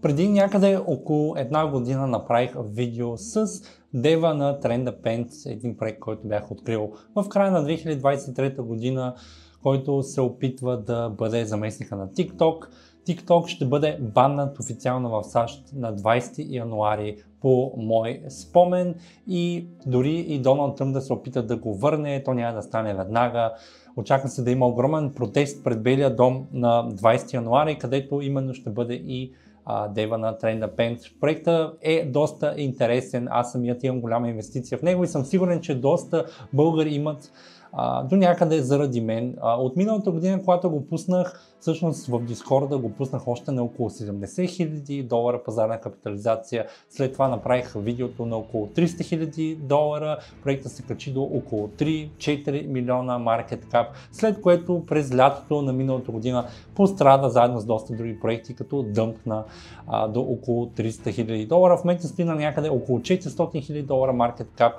Преди някъде около една година направих видео с Дева на Trnd, един проект, който бях открил в края на 2023 година, който се опитва да бъде заместника на TikTok. TikTok ще бъде баннат официално в САЩ на 20 януари по мой спомен и дори и Доналд Тръмп да се опита да го върне, то няма да стане веднага. Очаква се да има огромен протест пред Белия дом на 20 януари, където именно ще бъде и Дева на Trnd. Проектът е доста интересен, аз самият имам голяма инвестиция в него и съм сигурен, че доста българи имат до някъде заради мен. От миналата година, когато го пуснах, всъщност в Дискорда го пуснах още на около $70 000 пазарна капитализация. След това направих видеото на около $300 000. Проектът се качи до около 3-4 милиона маркет кап, след което през лятото на миналата година пострада заедно с доста други проекти, като дъмпна до около $300 000. В момента стои на някъде около $400 000 маркет кап.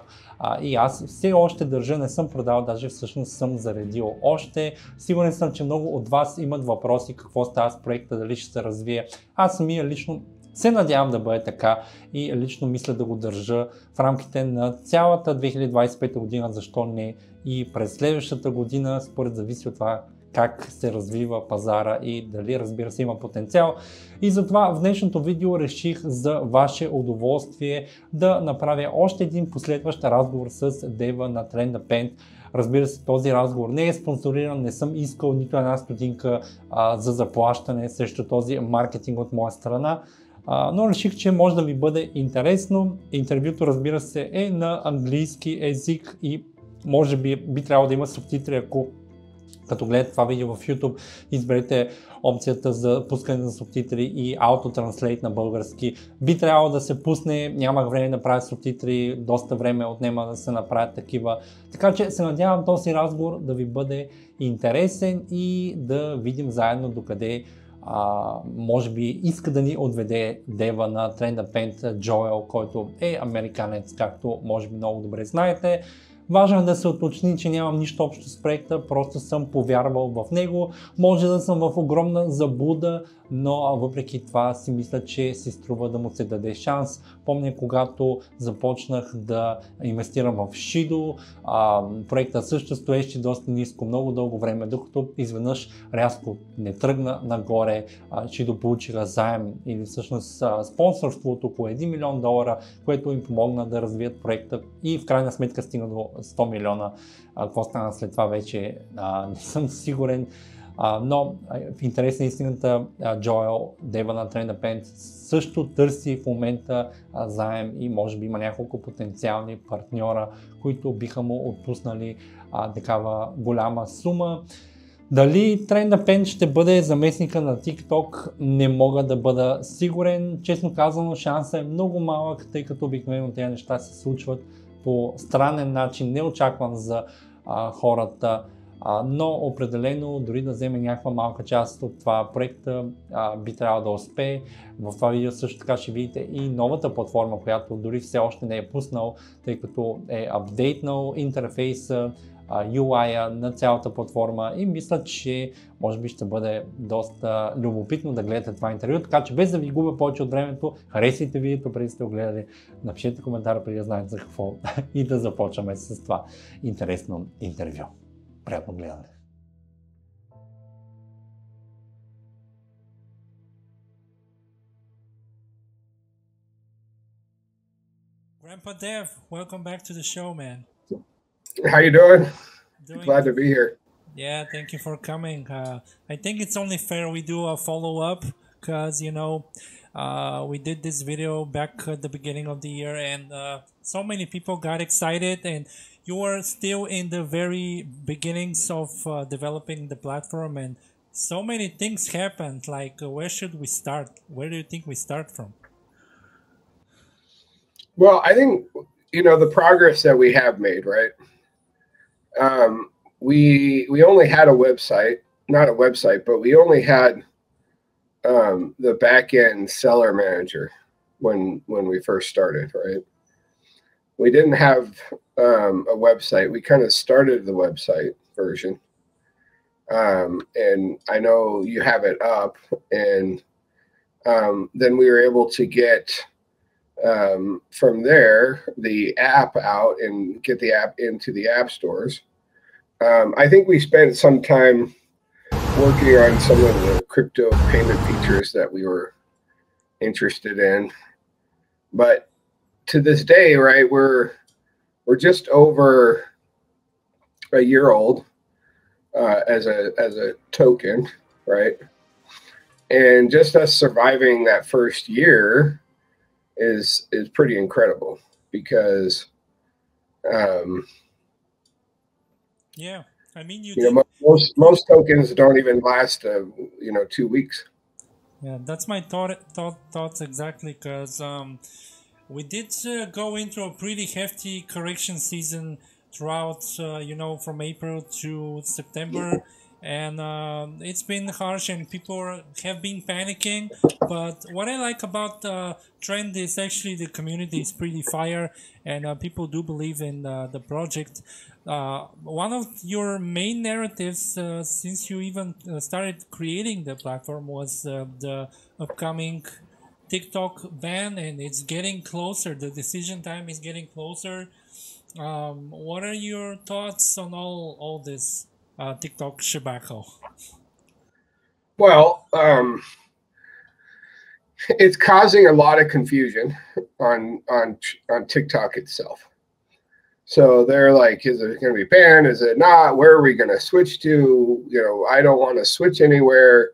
И аз все още държа, не съм продал, даже всъщност съм заредил още. Сигурен съм, че много от вас имат въпроси какво става с проекта, дали ще се развие. Аз самия лично се надявам да бъде така и лично мисля да го държа в рамките на цялата 2025 година, защо не и през следващата година, според зависи от това как се развива пазара и дали, разбира се, има потенциал. И затова в днешното видео реших за ваше удоволствие да направя още един последващ разговор с Дева на Trnd. Разбира се, този разговор не е спонсориран, не съм искал нито една стотинка за заплащане срещу този маркетинг от моя страна. Но реших, че може да ви бъде интересно. Интервюто, разбира се, е на английски език и може би трябвало да има субтитри, ако като гледате това видео в YouTube, изберете опцията за пускане на субтитри и аутотранслейт на български. Би трябвало да се пусне, нямах време да правя субтитри, доста време отнема да се направят такива. Така че се надявам този разговор да ви бъде интересен и да видим заедно докъде може би иска да ни отведе Дева на Trnd, Джоел, който е американец, както може би много добре знаете. Важно е да се уточни, че нямам нищо общо с проекта, просто съм повярвал в него. Може да съм в огромна заблуда, но въпреки това си мисля, че си струва да му се даде шанс. Помня, когато започнах да инвестирам в Шидо, проектът също стоеше доста ниско, много дълго време, докато изведнъж рязко не тръгна нагоре. Шидо получиха заем или всъщност спонсорство от около $1 милион, което им помогна да развият проекта и в крайна сметка стигна до 100 милиона. Какво стана след това вече не съм сигурен. Но в интерес на истината, Джоел, Дева на Trnd също търси в момента заем и може би има няколко потенциални партньора, които биха му отпуснали такава голяма сума. Дали Trnd ще бъде заместника на TikTok, не мога да бъда сигурен. Честно казано, шансът е много малък, тъй като обикновено тези неща се случват по странен начин, неочакван за хората. Но определено, дори да вземе някаква малка част от това проекта, би трябвало да успее. В това видео също така ще видите и новата платформа, която дори все още не е пуснал, тъй като е апдейтнал интерфейса, UI-а на цялата платформа и мисля, че може би ще бъде доста любопитно да гледате това интервю, така че без да ви губя повече от времето, харесайте видеото преди сте го гледали, напишете коментар преди да знаете за какво и да започваме с това интересно интервю. Приятно гледане! Grandpa Dev, welcome back to the show, man. How you doing? Glad to be here. Yeah, thank you for coming. I think it's only fair we do a follow-up because, you know, we did this video back at the beginning of the year and so many people got excited and you were still in the very beginnings of developing the platform and so many things happened. Like, where should we start? Where do you think we start from? Well, I think, you know, the progress that we have made, right? We only had a website, not a website, but we only had the back-end seller manager when we first started, right? We didn't have a website. We kind of started the website version. And I know you have it up and then we were able to get from there the app out and get the app into the app stores. I think we spent some time working on some of the crypto payment features that we were interested in, but to this day, right, we're just over a year old as a token, right? And just us surviving that first year is pretty incredible, because yeah, I mean, most tokens don't even last 2 weeks. Yeah, that's my thoughts exactly, because we did go into a pretty hefty correction season throughout, from April to September, and it's been harsh and people have been panicking. But what I like about Trend is actually the community is pretty fire, and people do believe in the project. One of your main narratives since you even started creating the platform was the upcoming TikTok ban, and it's getting closer. The decision time is getting closer. What are your thoughts on all this TikTok shebako? Well, it's causing a lot of confusion on TikTok itself. So they're like, is it going to be banned? Is it not? Where are we going to switch to? I don't want to switch anywhere.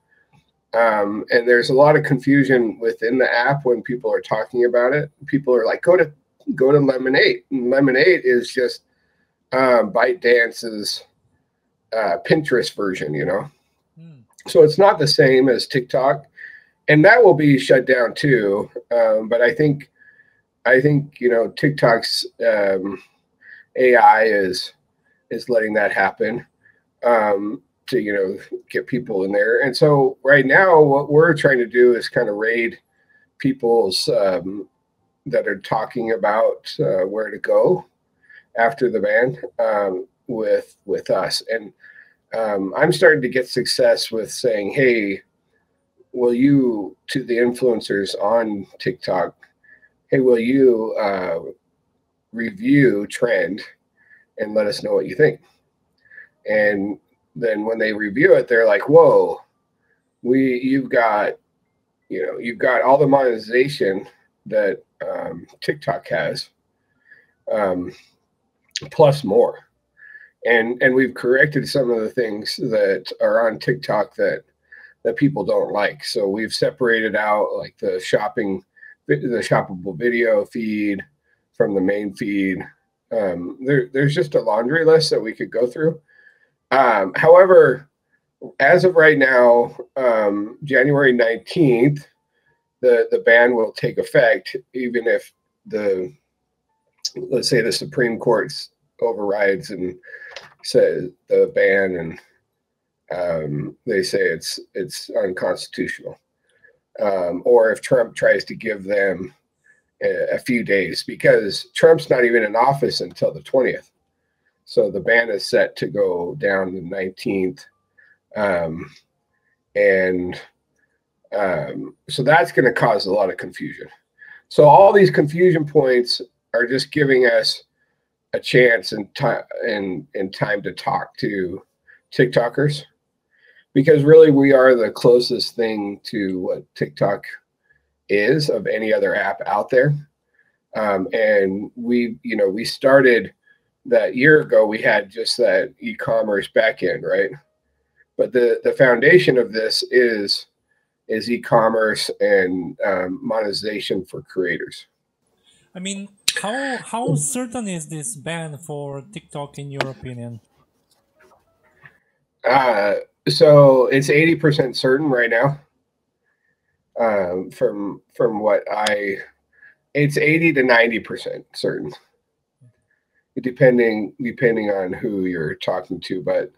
And there's a lot of confusion within the app when people are talking about it. People are like, go to Lemonade. And Lemonade is just ByteDance's Pinterest version, So it's not the same as TikTok, and that will be shut down too. But I think TikTok's AI is letting that happen to get people in there. And so right now what we're trying to do is kind of raid people's that are talking about where to go after the ban with us. And I'm starting to get success with saying, hey, will you, to the influencers on TikTok, hey, will you review Trend and let us know what you think? And then when they review it, they're like, whoa, you've got all the monetization that TikTok has, plus more. And we've corrected some of the things that are on TikTok that people don't like. So we've separated out like the shoppable video feed from the main feed. There's just a laundry list that we could go through. However, as of right now, January 19th, the ban will take effect, even if let's say the Supreme Court overrides and says the ban, and they say it's unconstitutional, or if Trump tries to give them a few days, because Trump's not even in office until the 20th. So the ban is set to go down the 19th. So that's going to cause a lot of confusion. So all these confusion points are just giving us a chance and time to talk to TikTokers, because really we are the closest thing to what TikTok is of any other app out there. And we started that year ago, we had just that e-commerce backend, right? But the foundation of this is e-commerce and monetization for creators. I mean, how certain is this ban for TikTok in your opinion? So it's 80% certain right now. From what it's 80 to 90% certain, depending on who you're talking to. But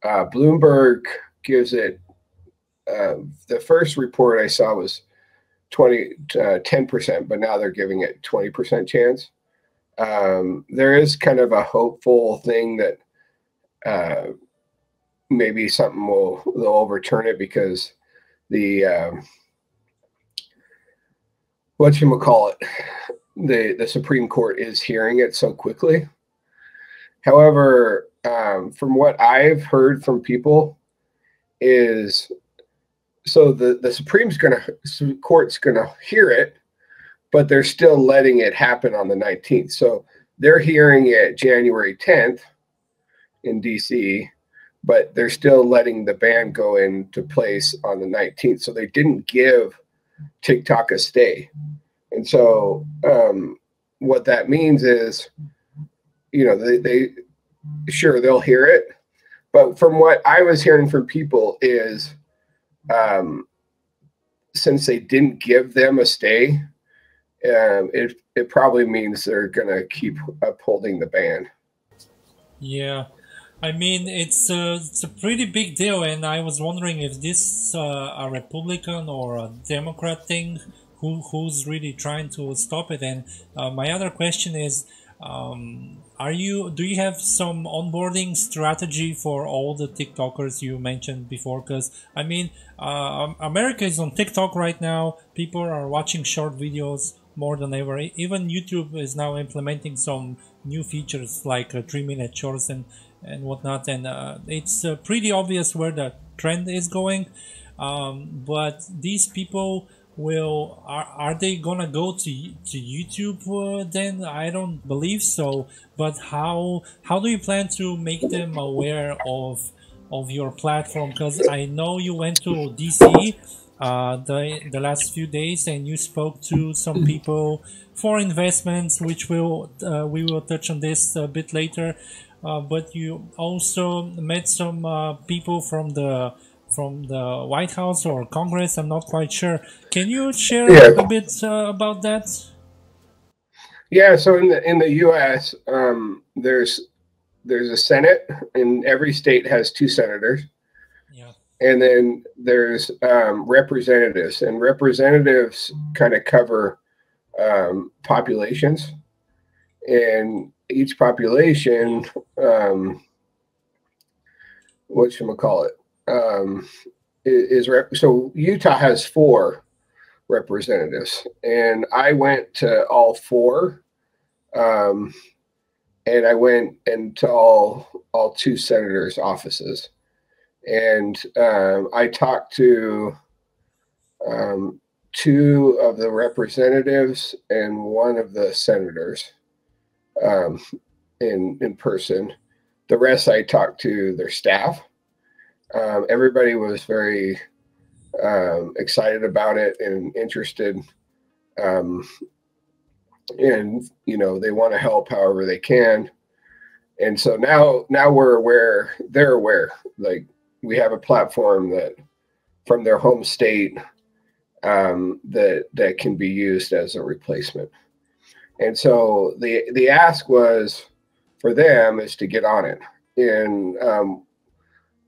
Bloomberg gives it, the first report I saw was 10%, but now they're giving it 20% chance. There is kind of a hopeful thing that maybe they'll overturn it, because the whatchamacallit, the Supreme Court is hearing it so quickly. However, from what I've heard from people is, so the Supreme Court's gonna hear it, but they're still letting it happen on the 19th. So they're hearing it January 10th in DC, but they're still letting the ban go into place on the 19th. So they didn't give TikTok a stay. And so what that means is, you know, they sure, they'll hear it. But from what I was hearing from people is, since they didn't give them a stay, it probably means they're going to keep upholding the ban. Yeah. I mean, it's a pretty big deal, and I was wondering if this a Republican or a Democrat thing, who's really trying to stop it. And my other question is, do you have some onboarding strategy for all the TikTokers you mentioned before? Because I mean, America is on TikTok right now. People are watching short videos more than ever. Even YouTube is now implementing some new features like 3-minute shorts and whatnot, and it's pretty obvious where the trend is going. But these people are they gonna go to YouTube then? I don't believe so. But how do you plan to make them aware of your platform? Because I know you went to DC the last few days and you spoke to some people for investments, which we will touch on this a bit later. But you also met some people from the White House or Congress. I'm not quite sure. Can you share a bit about that? Yeah. So in the U.S., there's a Senate, and every state has 2 senators. Yeah. And then there's representatives, and representatives kind of cover populations, and each population, whatchamacallit, so Utah has 4 representatives, and I went to all 4, and I went into all 2 senators' offices, and I talked to 2 of the representatives and 1 of the senators in person. The rest I talked to their staff. Everybody was very excited about it and interested, and you know, they want to help however they can. And so now we're aware, they're aware, like we have a platform that from their home state that can be used as a replacement. And so the ask was for them is to get on it. And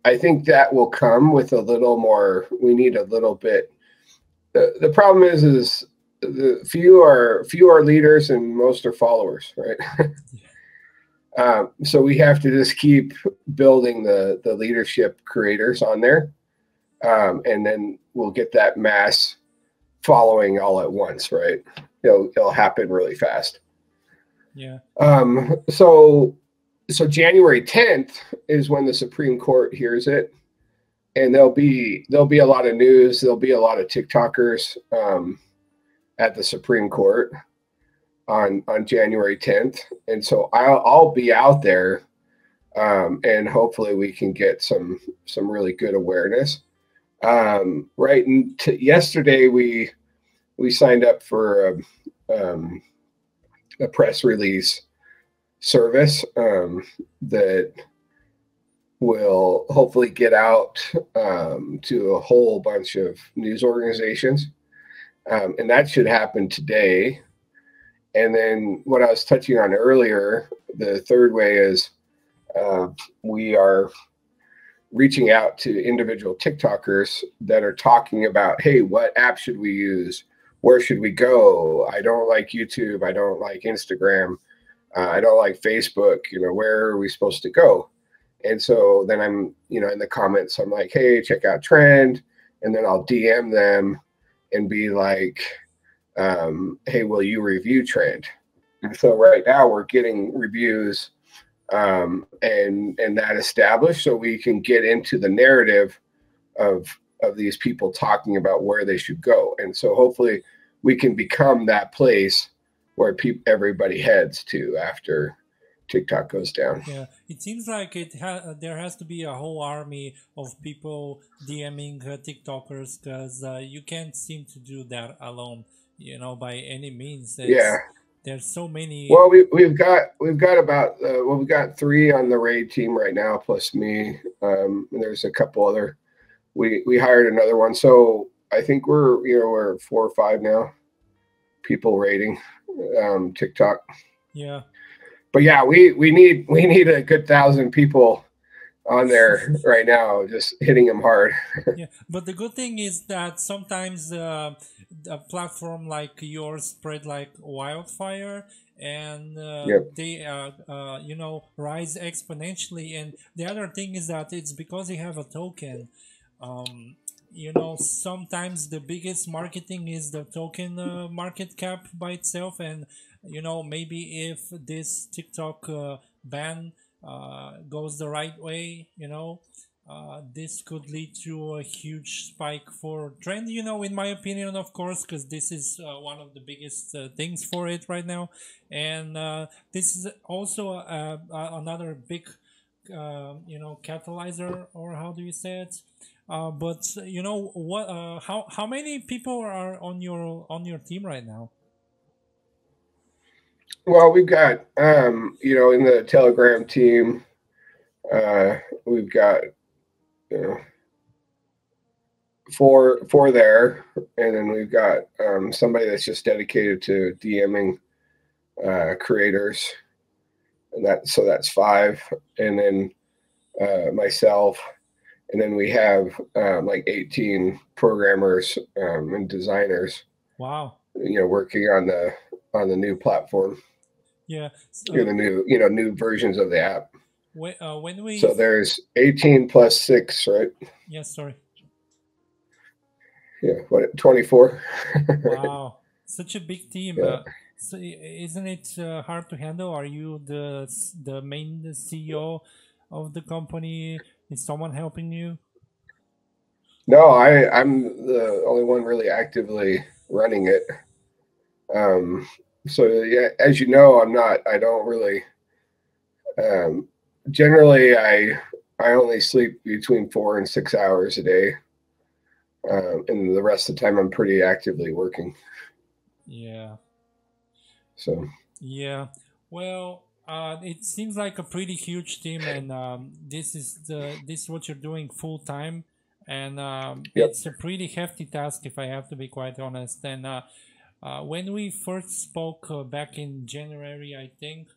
I think that will come with a little more, we need a little bit. The problem is the few are leaders and most are followers, right? So we have to just keep building the leadership creators on there. And then we'll get that mass following all at once, right? It'll happen really fast. Yeah. So January 10th is when the Supreme Court hears it, and there'll be a lot of news. There'll be a lot of TikTokers at the Supreme Court on January 10th, and so I'll be out there, and hopefully we can get some really good awareness. Right, and yesterday we signed up for a press release service that will hopefully get out to a whole bunch of news organizations, and that should happen today. And then what I was touching on earlier, the third way is we are reaching out to individual TikTokers that are talking about, hey, what app should we use? Where should we go? I don't like YouTube. I don't like Instagram. I don't like Facebook. Where are we supposed to go? And so then I'm, in the comments, I'm like, hey, check out Trnd. And then I'll DM them and be like, hey, will you review Trnd? And so right now we're getting reviews and that established, so we can get into the narrative of these people talking about where they should go. And so hopefully we can become that place where everybody heads to after TikTok goes down. Yeah, it seems like there has to be a whole army of people DMing TikTokers, because you can't seem to do that alone, you know, by any means. There's so many. Well, we've got about we've got 3 on the raid team right now, plus me. And there's a couple other. We hired another one, so I think we're 4 or 5 now. People raiding TikTok. Yeah. But yeah, we need a good 1,000 people on there right now, just hitting them hard. Yeah, but the good thing is that sometimes a platform like yours spread like wildfire, and they you know, rise exponentially. And the other thing is that it's because you have a token. You know, sometimes the biggest marketing is the token market cap by itself, and you know, maybe if this TikTok ban goes the right way, you know, this could lead to a huge spike for Trnd, you know, in my opinion, of course, because this is one of the biggest things for it right now. And this is also another big, you know, catalyzer, or how do you say it? But you know what? How many people are on your team right now? Well, we've got you know, in the Telegram team, we've got, you know, four there, and then we've got somebody that's just dedicated to DMing creators, and that's 5, and then myself. And then we have like 18 programmers and designers. Wow! You know, working on the new platform. Yeah. So, the new versions of the app. When we so there's 18 plus 6, right? Yes, sorry. Yeah, what, 24? Wow, such a big team. Yeah. So isn't it hard to handle? Are you the main CEO of the company? Is someone helping you? No, I'm the only one really actively running it. So yeah, as you know, I don't really, generally I only sleep between 4 and 6 hours a day. And the rest of the time I'm pretty actively working. Yeah. So. Yeah. Well, it seems like a pretty huge team, and this is what you're doing full time, and it's a pretty hefty task, if I have to be quite honest. And when we first spoke back in January, I think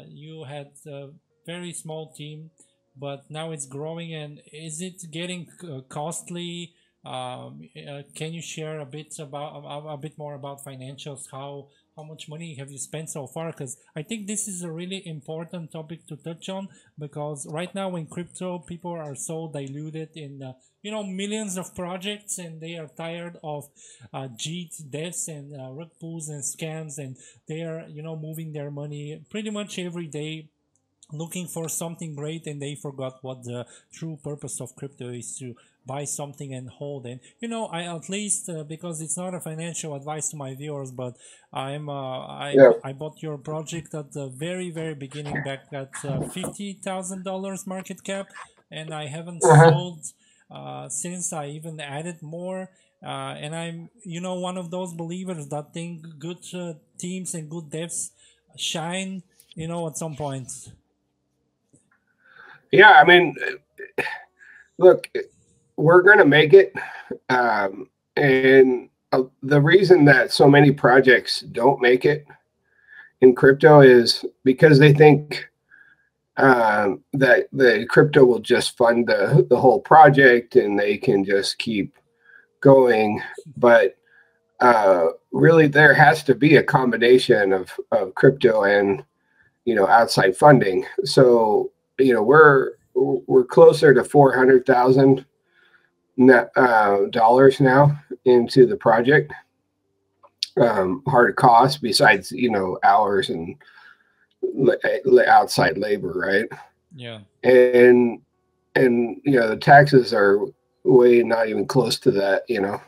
you had a very small team, but now it's growing. And is it getting costly? Can you share a bit more about financials? How much money have you spent so far? Because I think this is a really important topic to touch on, because right now in crypto, people are so diluted in you know, millions of projects, and they are tired of cheats, deaths, and rug pulls and scams, and they are, you know, moving their money pretty much every day looking for something great, and they forgot what the true purpose of crypto is: to buy something and hold. And you know, I at least because it's not a financial advice to my viewers, but I bought your project at the very beginning, back at $50,000 market cap, and I haven't sold since. I even added more, and I'm, you know, one of those believers that think good teams and good devs shine, you know, at some point. Yeah, I mean, look, we're going to make it. And the reason that so many projects don't make it in crypto is because they think that the crypto will just fund the whole project and they can just keep going. But really, there has to be a combination of crypto and, you know, outside funding. So, you know, we're closer to $400,000 dollars now into the project, hard costs besides, you know, hours and outside labor, right? Yeah. And you know, the taxes are way not even close to that, you know,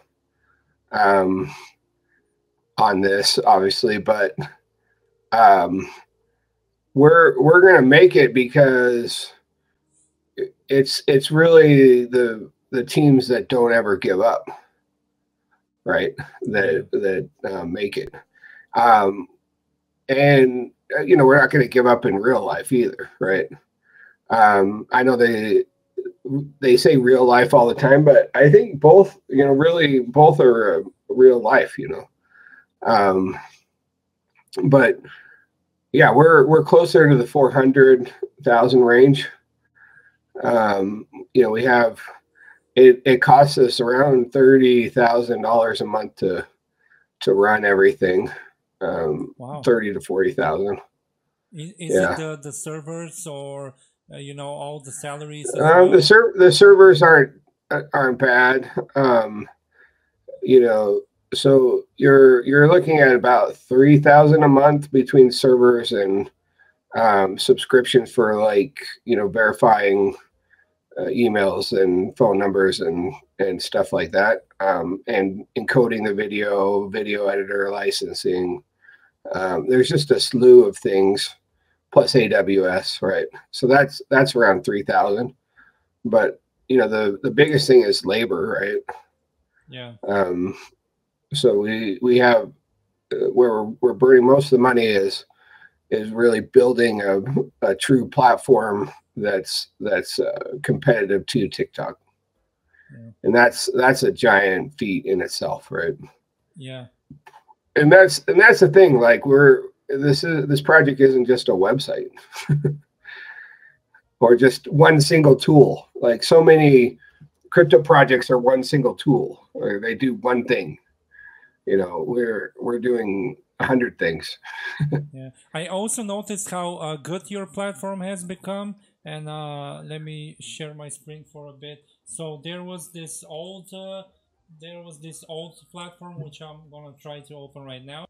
on this, obviously, but we're gonna make it because it's really the teams that don't ever give up, right? That make it, and you know, we're not going to give up in real life either, right? I know they say real life all the time, but I think both, you know, really both are real life, you know. But yeah, we're closer to the 400,000 range. You know, we have it costs us around $30,000 a month to run everything. Wow. 30 to 40,000. Is it the servers or you know, all the salaries? The servers aren't bad. You know, so you're looking at about 3,000 a month between servers and subscriptions for, like, you know, verifying emails and phone numbers and stuff like that, and encoding the video editor licensing. There's just a slew of things, plus AWS, right? So that's around 3,000. But you know, the biggest thing is labor, right? Yeah. So we have where we're burning most of the money is really building a true platform that's competitive to TikTok. Yeah. And that's a giant feat in itself, right? Yeah. And that's the thing. Like, this project isn't just a website or just one single tool. Like, so many crypto projects are one single tool, or they do one thing. You know, we're doing 100 things. Yeah, I also noticed how good your platform has become. And let me share my screen for a bit. So there was this old platform, which I'm gonna try to open right now,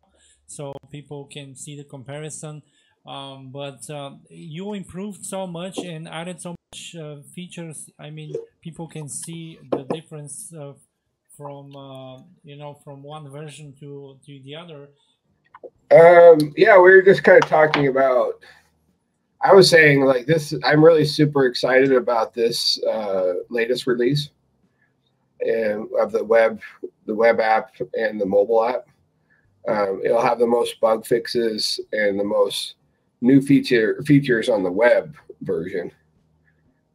so people can see the comparison. But you improved so much and added so much features. I mean, people can see the difference from you know, from one version to the other. Yeah, we were just kind of talking about, I was saying, like, this, I'm really super excited about this latest release of the web app and the mobile app. It'll have the most bug fixes and the most new features on the web version.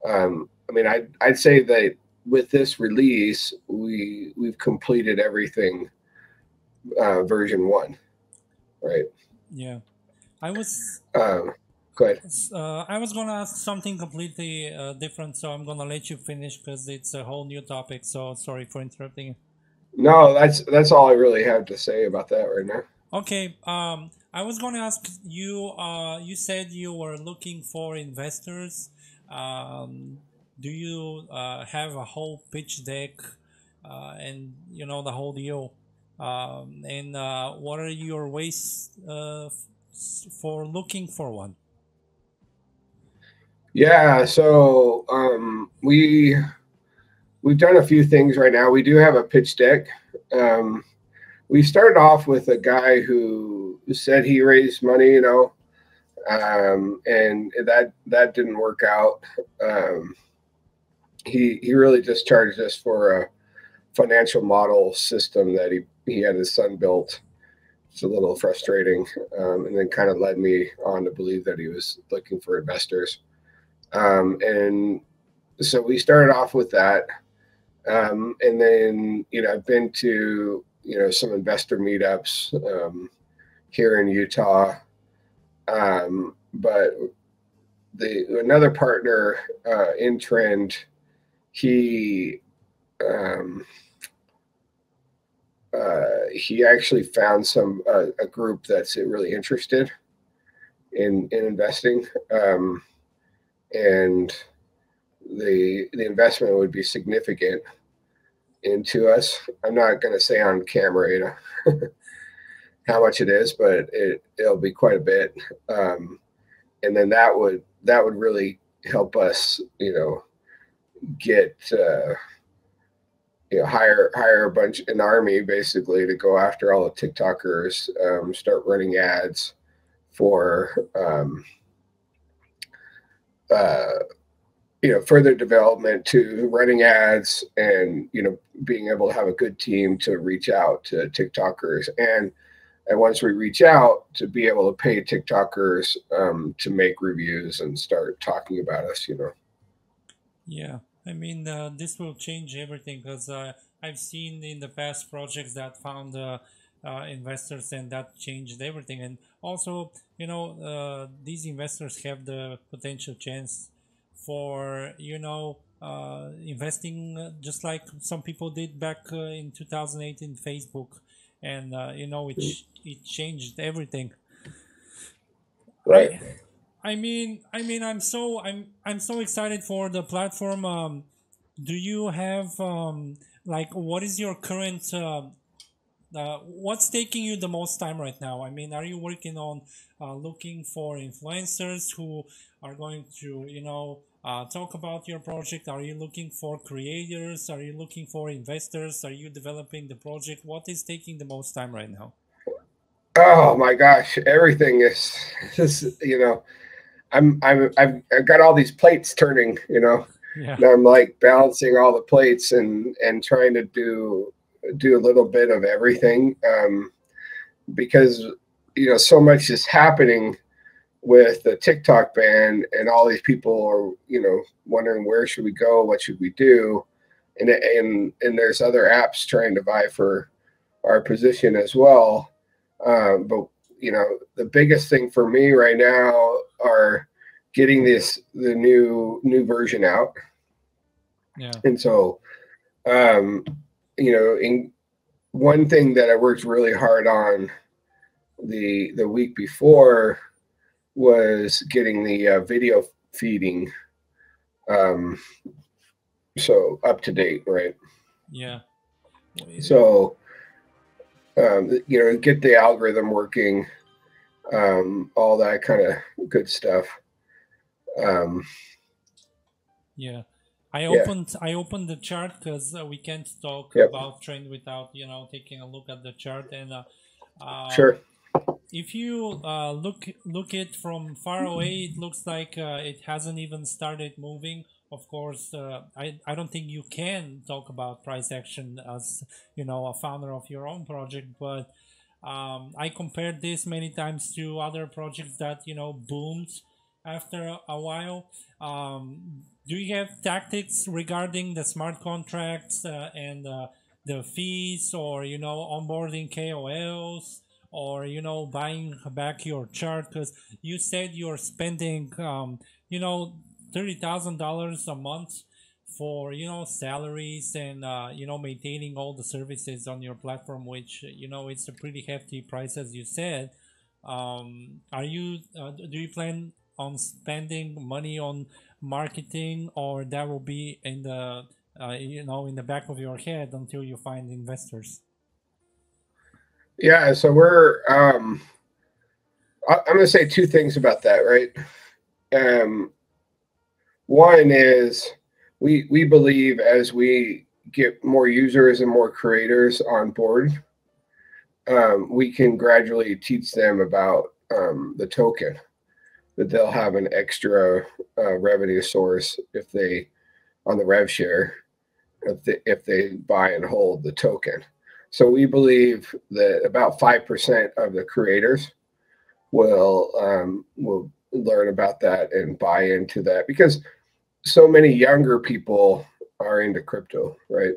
I mean, I'd say that with this release, we've completed everything version 1, right? Yeah, I was. Go ahead. I was gonna ask something completely different, so I'm gonna let you finish because it's a whole new topic. So sorry for interrupting you. No, that's all I really have to say about that right now. Okay. I was gonna ask you. You said you were looking for investors. Do you have a whole pitch deck, and you know, the whole deal? And what are your ways for looking for one? Yeah, so we've done a few things right now. We do have a pitch deck. We started off with a guy who said he raised money, you know, and that didn't work out. He really just charged us for a financial model system that he had his son built. It's a little frustrating, and then kind of led me on to believe that he was looking for investors. And so we started off with that. And then, you know, I've been to, you know, some investor meetups here in Utah. But another partner in Trnd, he actually found a group that's really interested in investing. And the investment would be significant into us. I'm not going to say on camera, you know. how much it is, but it'll be quite a bit. And then that would really help us, get, hire an army basically to go after all the TikTokers, start running ads for, further development to running ads and, being able to have a good team to reach out to TikTokers. And once we reach out, to be able to pay TikTokers to make reviews and start talking about us, Yeah, I mean, this will change everything, because I've seen in the past projects that found investors, and that changed everything. And also, these investors have the potential chance for, investing just like some people did back in 2008 in Facebook. And it changed everything. Right. I'm so excited for the platform. Do you have what is your current what's taking you the most time right now? I mean, are you working on looking for influencers who are going to talk about your project? Are you looking for creators? Are you looking for investors? Are you developing the project? What is taking the most time right now? Oh my gosh, everything is just, I've got all these plates turning, Yeah. and I'm like balancing all the plates and trying to do a little bit of everything, because so much is happening with the TikTok ban, and all these people are wondering, where should we go, what should we do, and there's other apps trying to vie for our position as well. But the biggest thing for me right now are getting the new version out. Yeah. And so in one thing that I worked really hard on the week before was getting the video feeding so up to date, right? Yeah. So get the algorithm working, all that kind of good stuff. Yeah. I opened the chart because we can't talk about Trnd without taking a look at the chart. And sure. If you look it from far away, it looks like it hasn't even started moving. Of course, I don't think you can talk about price action as a founder of your own project, but I compared this many times to other projects that boomed after a while. Do you have tactics regarding the smart contracts and the fees, or onboarding KOLs, or buying back your chart? Because you said you're spending $30,000 a month for salaries and maintaining all the services on your platform, which it's a pretty hefty price, as you said. Do you plan on spending money on marketing, or that will be in the in the back of your head until you find investors? Yeah, so we're I'm going to say two things about that, right? One is we believe as we get more users and more creators on board, we can gradually teach them about the token, that they'll have an extra revenue source if they, on the rev share, if they buy and hold the token. So we believe that about 5% of the creators will learn about that and buy into that, because so many younger people are into crypto, right?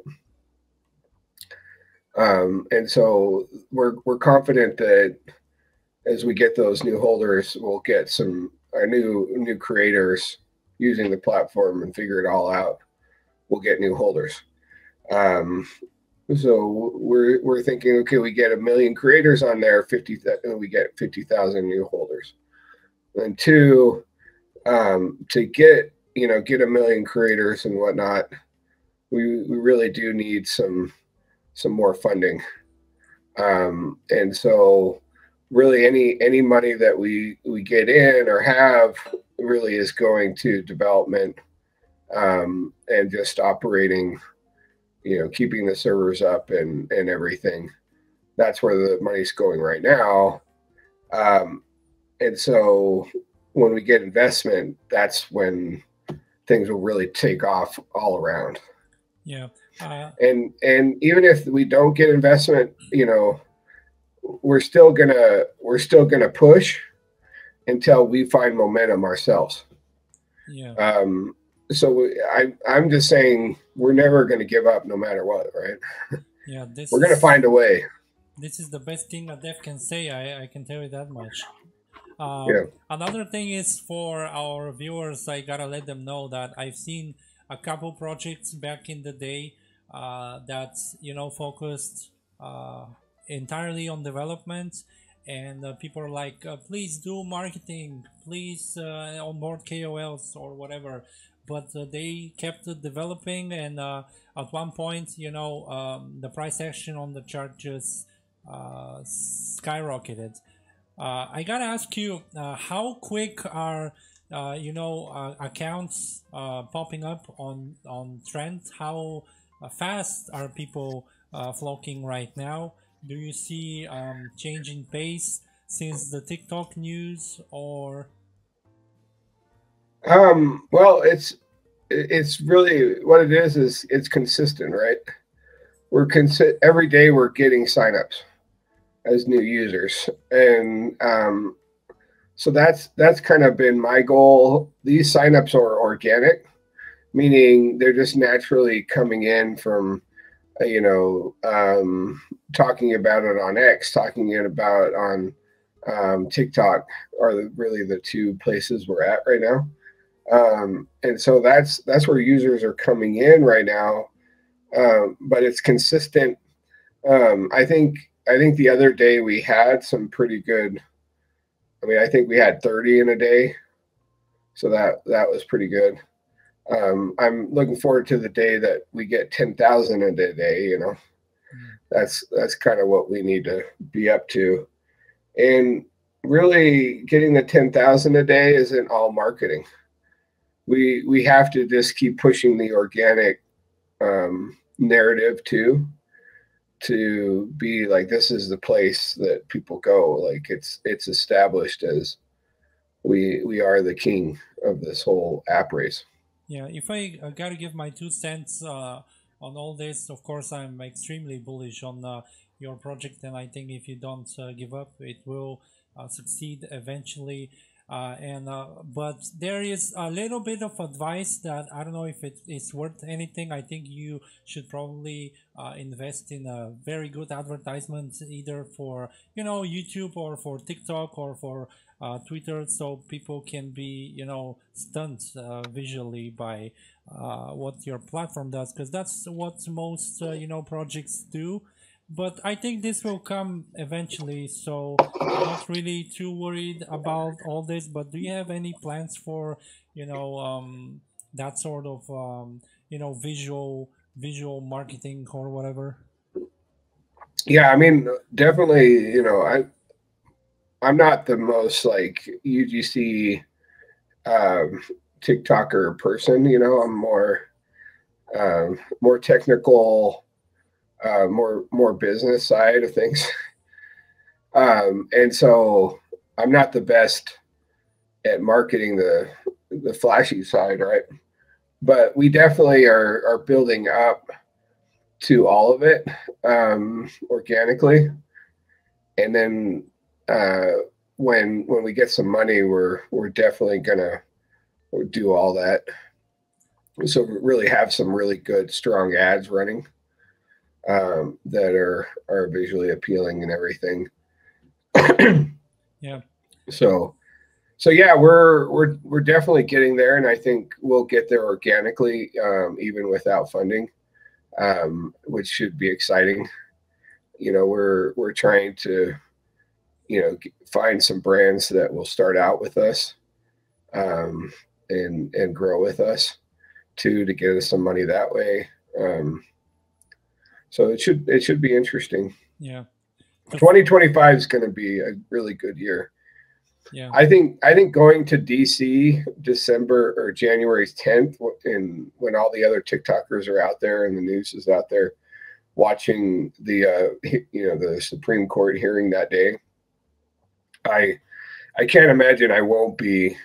And so we're confident that as we get those new holders, we'll get some new creators using the platform and figure it all out. We'll get new holders. So we're thinking, okay, we get 1 million creators on there, we get 50,000 new holders. And two, to get 1 million creators and whatnot, we really do need some more funding. And so really any money that we get in or have really is going to development, and just operating, keeping the servers up and everything. That's where the money's going right now. And so when we get investment, that's when things will really take off all around. Yeah. And even if we don't get investment, we're still gonna push until we find momentum ourselves. Yeah. So I'm just saying we're never gonna give up no matter what, right? Yeah. We're gonna find a way. This is the best thing a dev can say. I can tell you that much. Yeah. Another thing is, for our viewers, I gotta let them know that I've seen a couple projects back in the day that's focused entirely on development, and people are like, please do marketing, please onboard KOLs or whatever, but they kept developing, and at one point, the price action on the chart just skyrocketed. I gotta ask you, how quick are accounts popping up on Trend? How fast are people flocking right now? Do you see change in pace since the TikTok news, or? Well, it's really what it is it's consistent, right? Every day we're getting signups as new users, and so that's kind of been my goal. These signups are organic, meaning they're just naturally coming in from talking about it on X, talking it about on TikTok are really the two places we're at right now. And so that's where users are coming in right now, but it's consistent. I think the other day we had some pretty good. I think we had 30 in a day, so that was pretty good. I'm looking forward to the day that we get 10,000 in a day. That's kind of what we need to be up to, and really getting the 10,000 a day isn't all marketing. We have to just keep pushing the organic narrative too, to be like, this is the place that people go. Like it's established as we are the king of this whole app race. Yeah, if I gotta give my 2 cents on all this, of course I'm extremely bullish on your project, and I think if you don't give up, it will succeed eventually. But there is a little bit of advice that I don't know if it's worth anything. I think you should probably invest in a very good advertisement, either for YouTube or for TikTok or for Twitter, so people can be stunned visually by what your platform does, because that's what most projects do. But I think this will come eventually, so I'm not really too worried about all this. But do you have any plans for that sort of visual marketing or whatever? Yeah, definitely. I'm not the most like UGC TikToker person. I'm more technical, more business side of things. And so I'm not the best at marketing the flashy side, right? But we definitely are building up to all of it organically, and then when we get some money, we're definitely gonna do all that. So we really have some really good strong ads running that are visually appealing and everything. Yeah. So yeah, we're definitely getting there, and I think we'll get there organically, even without funding, which should be exciting. We're trying to find some brands that will start out with us, and grow with us too, to get us some money that way. So it should be interesting. Yeah. 2025 is going to be a really good year. Yeah. I think going to DC December or January 10th, and when all the other TikTokers are out there and the news is out there watching the the Supreme Court hearing that day, I can't imagine I won't be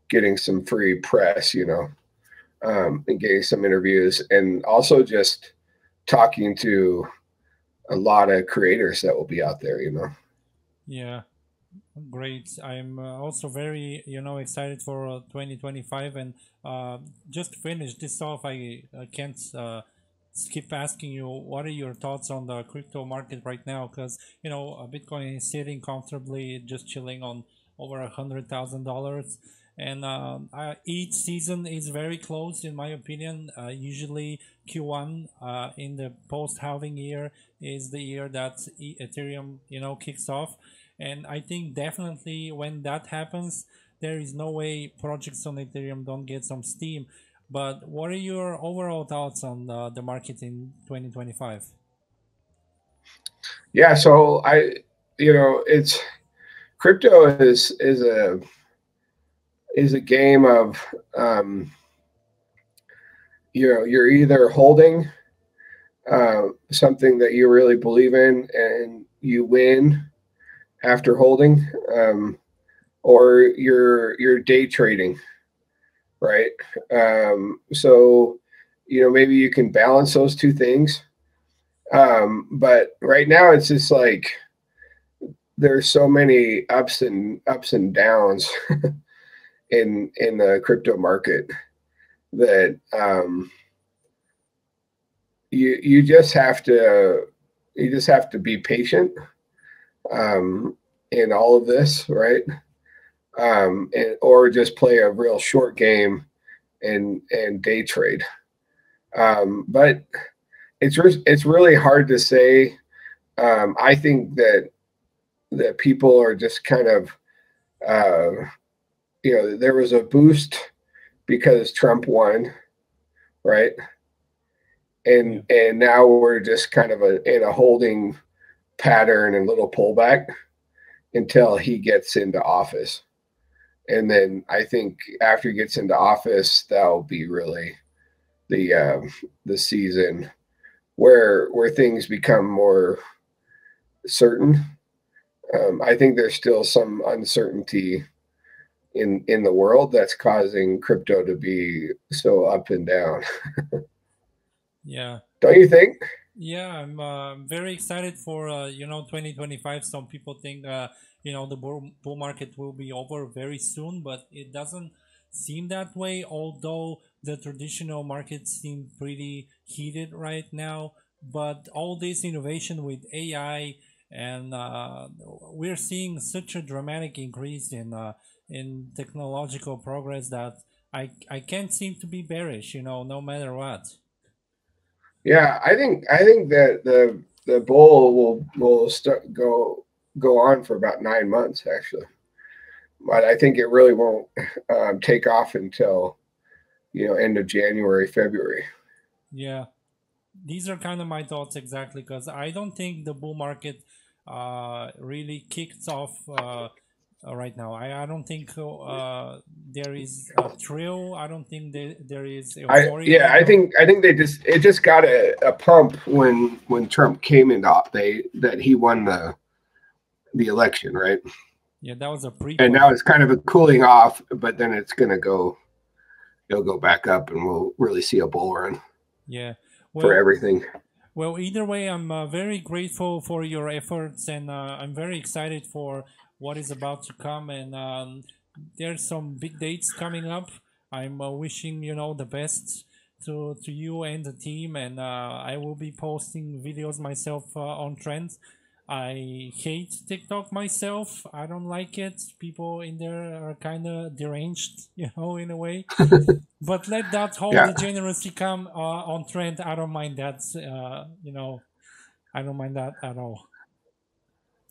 getting some free press, and getting some interviews, and also just talking to a lot of creators that will be out there, Yeah, great. I'm also very, excited for 2025. And just to finish this off, I can't skip asking you, what are your thoughts on the crypto market right now? Because, Bitcoin is sitting comfortably, just chilling on over $100,000. And each season is very close, in my opinion. Usually Q1 in the post-halving year is the year that Ethereum, kicks off. And I think definitely when that happens, there is no way projects on Ethereum don't get some steam. But what are your overall thoughts on the market in 2025? Yeah, so it's crypto is a game of you're either holding something that you really believe in and you win after holding, or you're day trading, right? So maybe you can balance those two things, but right now it's just like there's so many ups and downs in the crypto market that you just have to be patient in all of this, right? Or just play a real short game and day trade. But it's really hard to say. I think that people are just kind of there was a boost because Trump won, right? And now we're just kind of in a holding pattern and little pullback until he gets into office. And then I think after he gets into office, that'll be really the season where things become more certain. I think there's still some uncertainty in the world that's causing crypto to be so up and down. Yeah. Don't you think? Yeah, I'm very excited for 2025. Some people think the bull market will be over very soon, but it doesn't seem that way. Although the traditional markets seem pretty heated right now, but all this innovation with AI and we're seeing such a dramatic increase in technological progress that I can't seem to be bearish, no matter what. Yeah, I think that the bull will go on for about 9 months actually, but I think it really won't take off until end of January, February. Yeah, these are kind of my thoughts exactly, because I don't think the bull market really kicked off right now. I don't think there is a thrill. I don't think there is euphoria. I think it just got a pump when Trump came into office, that he won the election, right? Yeah, that was a and now it's kind of a cooling off, but then it'll go back up and we'll really see a bull run. Yeah, for everything. Well, either way, I'm very grateful for your efforts, and I'm very excited for what is about to come. And there's some big dates coming up. I'm wishing the best to you and the team, and I will be posting videos myself on Trend. I hate TikTok myself. I don't like it. People in there are kind of deranged, in a way. But let that whole degeneracy come on Trend. I don't mind that. I don't mind that at all.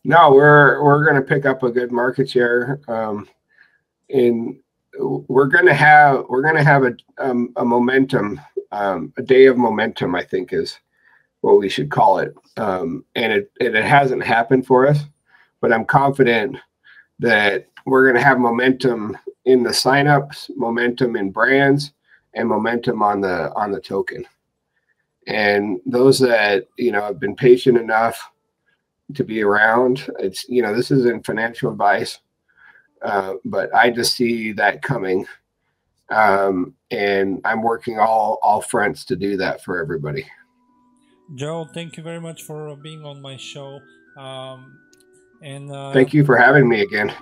No, we're going to pick up a good market share, and we're going to have a momentum, a day of momentum. I think is what we should call it. And it hasn't happened for us, but I'm confident that we're going to have momentum in the signups, momentum in brands, and momentum on the token. And those that, you know, have been patient enough to be around, it's, you know, this isn't financial advice, but I just see that coming. And I'm working all fronts to do that for everybody. Joe, thank you very much for being on my show. Thank you for having me again.